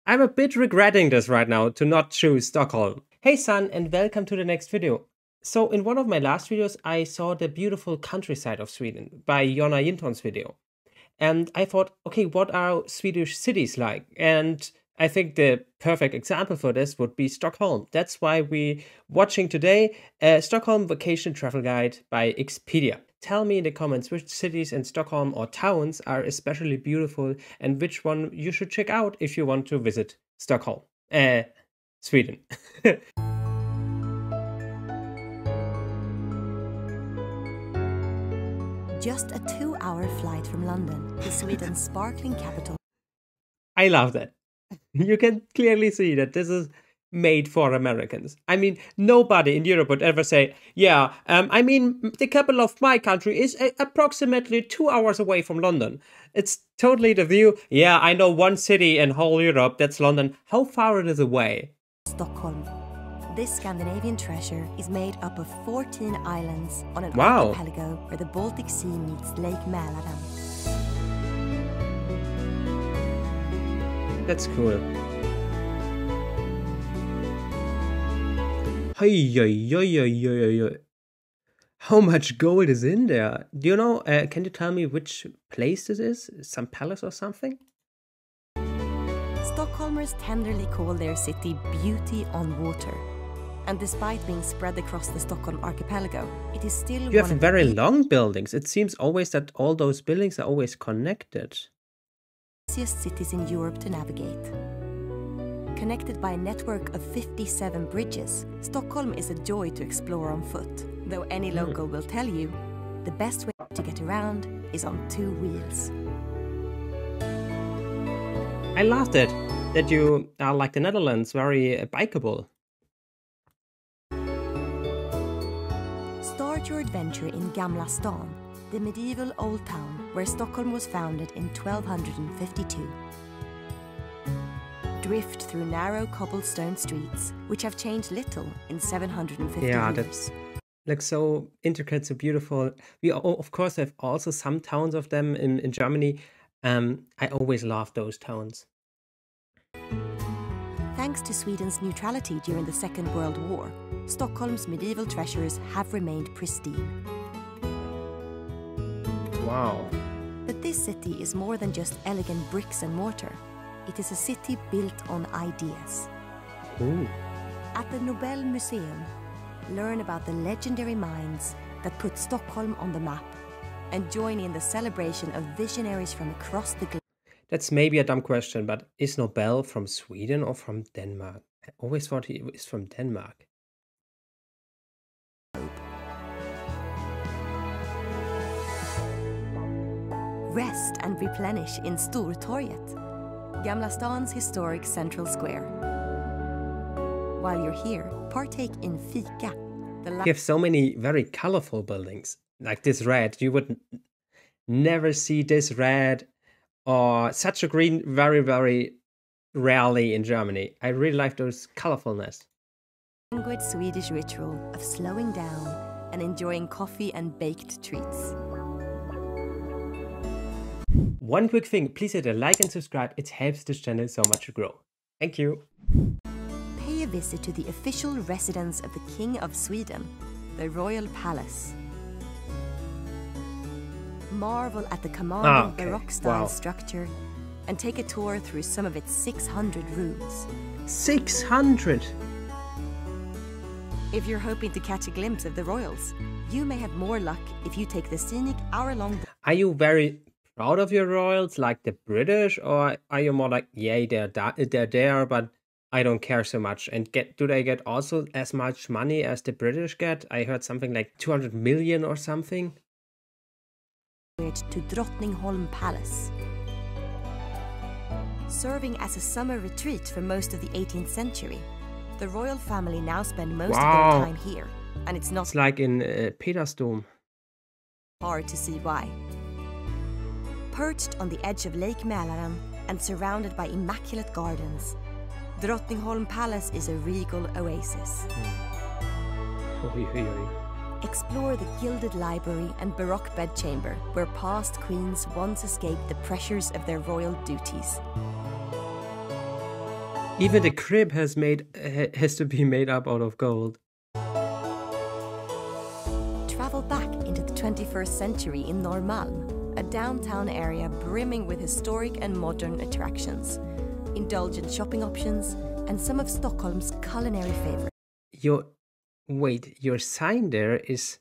I'm a bit regretting this right now to not choose Stockholm. Hey son, and welcome to the next video. So in one of my last videos, I saw the beautiful countryside of Sweden by Jonna Jinton's video. And I thought, okay, what are Swedish cities like? And I think the perfect example for this would be Stockholm. That's why we watching today a Stockholm Vacation Travel Guide by Expedia. Tell me in the comments which cities in Stockholm or towns are especially beautiful and which one you should check out if you want to visit Stockholm. Sweden. Just a 2-hour flight from London to Sweden's sparkling capital. I love that. You can clearly see that this is made for Americans. I mean, nobody in Europe would ever say, yeah, the capital of my country is approximately 2 hours away from London. It's totally the view. Yeah, I know one city in whole Europe, that's London. How far it is away? Stockholm. This Scandinavian treasure is made up of 14 islands on an Wow. archipelago where the Baltic Sea meets Lake Mälaren. That's cool. Hey. How much gold is in there? Do you know, can you tell me which place this is? Some palace or something? Stockholmers tenderly call their city Beauty on Water. And despite being spread across the Stockholm archipelago, it is still You one have of the very long buildings. It seems always that all those buildings are always connected. busiest cities in Europe to navigate. Connected by a network of 57 bridges, Stockholm is a joy to explore on foot. Though any local will tell you, the best way to get around is on 2 wheels. I loved it that you are like the Netherlands, very bikeable. Start your adventure in Gamla Stan, the medieval old town where Stockholm was founded in 1252. Drift through narrow cobblestone streets, which have changed little in 750 Yeah, years. that's like so intricate, so beautiful. We of course have also some towns of them in Germany. I always love those towns. Thanks to Sweden's neutrality during the Second World War, Stockholm's medieval treasures have remained pristine. Wow. But this city is more than just elegant bricks and mortar. It is a city built on ideas. Ooh. At the Nobel Museum, learn about the legendary minds that put Stockholm on the map and join in the celebration of visionaries from across the globe. That's maybe a dumb question, but is Nobel from Sweden or from Denmark? I always thought he is from Denmark. Rest and replenish in Stortorget, Gamla Stan's historic central square. While you're here, partake in Fika. You have so many very colorful buildings, like this red. You would never see this red or such a green very rarely in Germany. I really like those colorfulness. Languid Swedish ritual of slowing down and enjoying coffee and baked treats. One quick thing, please hit a like and subscribe. It helps this channel so much to grow. Thank you. Pay a visit to the official residence of the King of Sweden, the Royal Palace. Marvel at the commanding Baroque-style structure and take a tour through some of its 600 rooms. 600! If you're hoping to catch a glimpse of the royals, you may have more luck if you take the scenic hour-long... Are you very proud of your royals, like the British, or are you more like, yay, they're there, but I don't care so much? And do they get also as much money as the British get? I heard something like 200 million or something. To Drottningholm Palace. Serving as a summer retreat for most of the 18th century, the royal family now spend most of their time here, and it's not like in Petersdom. Hard to see why. Perched on the edge of Lake Mälaren and surrounded by immaculate gardens, Drottningholm Palace is a regal oasis. Explore the gilded library and Baroque bedchamber, where past queens once escaped the pressures of their royal duties. Even the crib has to be made up out of gold. Travel back into the 21st century in Norrmalm, a downtown area brimming with historic and modern attractions, indulgent shopping options, and some of Stockholm's culinary favorites. Your sign there is...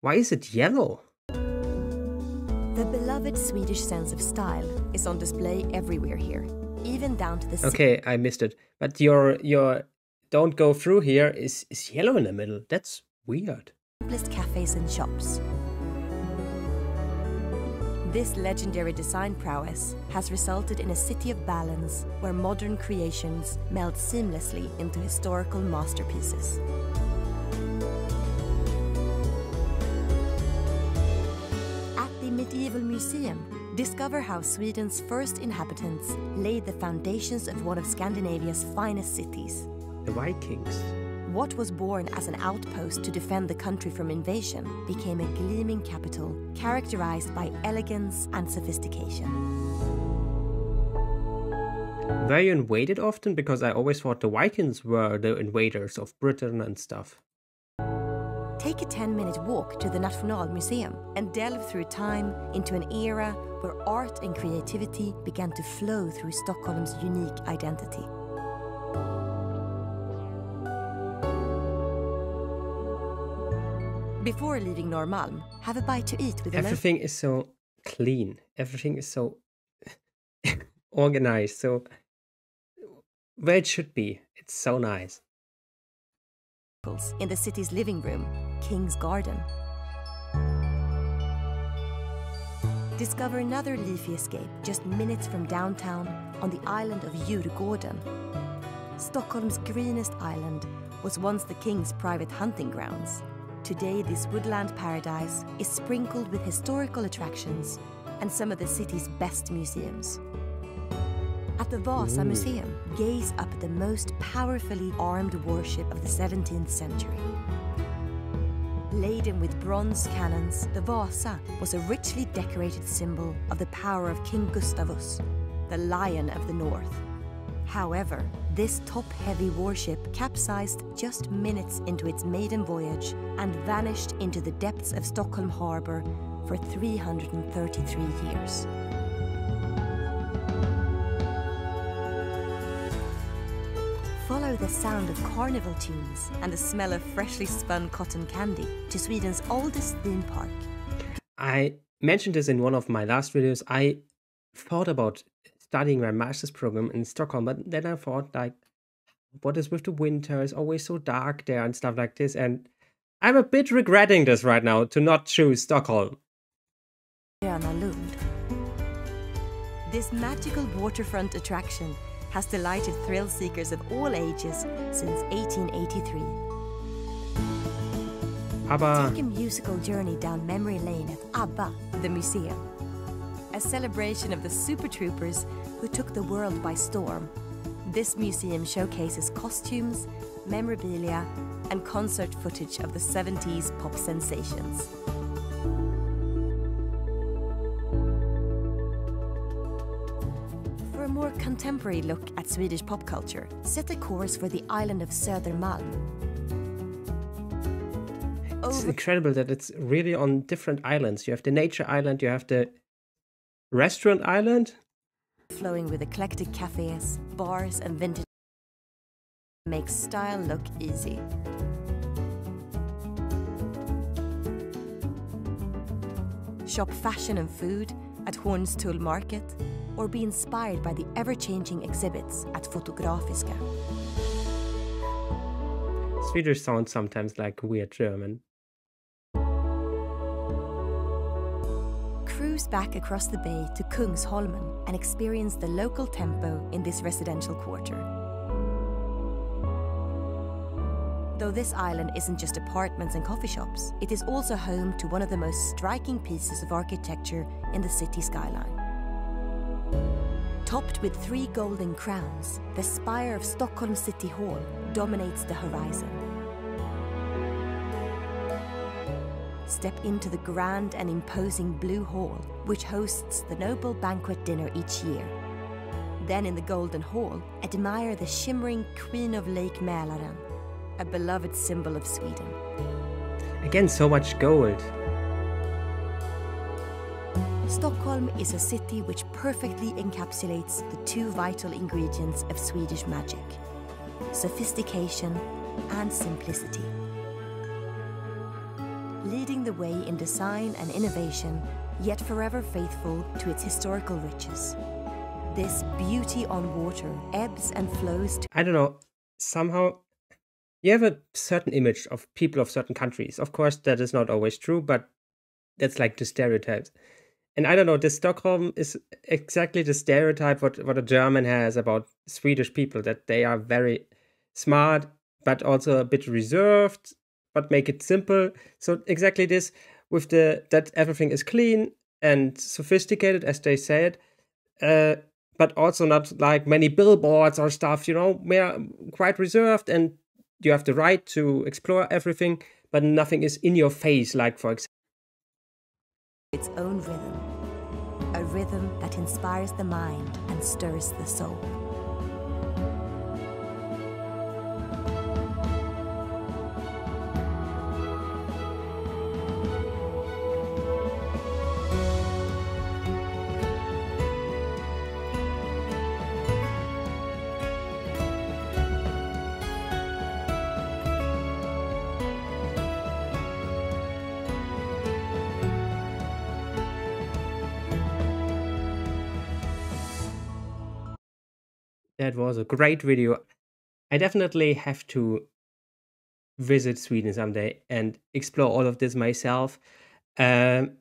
Why is it yellow? The beloved Swedish sense of style is on display everywhere here, even down to the... Okay, I missed it. But your don't go through here is yellow in the middle. That's weird. Simplest cafes and shops. This legendary design prowess has resulted in a city of balance where modern creations meld seamlessly into historical masterpieces. At the Medieval Museum, discover how Sweden's first inhabitants laid the foundations of one of Scandinavia's finest cities. The Vikings. What was born as an outpost to defend the country from invasion became a gleaming capital characterized by elegance and sophistication. Were you invaded often? Because I always thought the Vikings were the invaders of Britain and stuff. Take a 10-minute walk to the Nationalmuseum and delve through time into an era where art and creativity began to flow through Stockholm's unique identity. Before leaving Norrmalm, have a bite to eat with Everything is so clean. Everything is so organized. So where it should be. It's so nice. In the city's living room, King's Garden. Discover another leafy escape just minutes from downtown on the island of Djurgården. Stockholm's greenest island was once the king's private hunting grounds. Today, this woodland paradise is sprinkled with historical attractions and some of the city's best museums. At the Vasa Museum, gaze up at the most powerfully armed warship of the 17th century. Laden with bronze cannons, the Vasa was a richly decorated symbol of the power of King Gustavus, the Lion of the North. However, this top-heavy warship capsized just minutes into its maiden voyage and vanished into the depths of Stockholm Harbour for 333 years. Follow the sound of carnival tunes and the smell of freshly spun cotton candy to Sweden's oldest theme park. I mentioned this in one of my last videos. I thought about studying my master's program in Stockholm, but then I thought, like, what is with the winter? It's always so dark there and stuff like this, and I'm a bit regretting this right now to not choose Stockholm. Lund. This magical waterfront attraction has delighted thrill seekers of all ages since 1883. Take a musical journey down memory lane at ABBA, the museum. A celebration of the super troopers who took the world by storm. This museum showcases costumes, memorabilia, and concert footage of the 70s pop sensations. For a more contemporary look at Swedish pop culture, set a course for the island of Södermalm. It's incredible that it's really on different islands. You have the nature island, you have the restaurant island. Flowing with eclectic cafes, bars, and vintage makes style look easy. Shop fashion and food at Hornstull Market, or be inspired by the ever-changing exhibits at Fotografiska. Swedish sounds sometimes like weird German. Cruise back across the bay to Kungsholmen and experience the local tempo in this residential quarter. Though this island isn't just apartments and coffee shops, it is also home to one of the most striking pieces of architecture in the city skyline. Topped with 3 golden crowns, the spire of Stockholm City Hall dominates the horizon. Step into the grand and imposing Blue Hall, which hosts the Noble Banquet Dinner each year. Then in the Golden Hall, admire the shimmering Queen of Lake Mälaren, a beloved symbol of Sweden. Again, so much gold. Stockholm is a city which perfectly encapsulates the two vital ingredients of Swedish magic: sophistication and simplicity. Leading the way in design and innovation, yet forever faithful to its historical riches. This beauty on water ebbs and flows I don't know, somehow you have a certain image of people of certain countries. Of course, that is not always true, but that's like the stereotypes. And I don't know, this Stockholm is exactly the stereotype what a German has about Swedish people, that they are very smart, but also a bit reserved, but make it simple. So exactly this, with that everything is clean and sophisticated, as they say it, but also not like many billboards or stuff, more quite reserved, and you have the right to explore everything, but nothing is in your face, like for example. its own rhythm, a rhythm that inspires the mind and stirs the soul. That was a great video. I definitely have to visit Sweden someday and explore all of this myself. Um,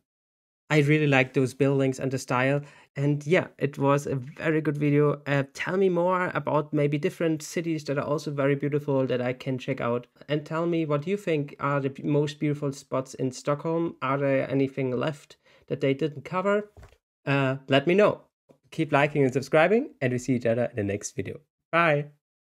I really like those buildings and the style. And yeah, it was a very good video. Tell me more about maybe different cities that are also very beautiful that I can check out. And tell me what you think are the most beautiful spots in Stockholm. Are there anything left that they didn't cover? Let me know. Keep liking and subscribing, and we see each other in the next video. Bye.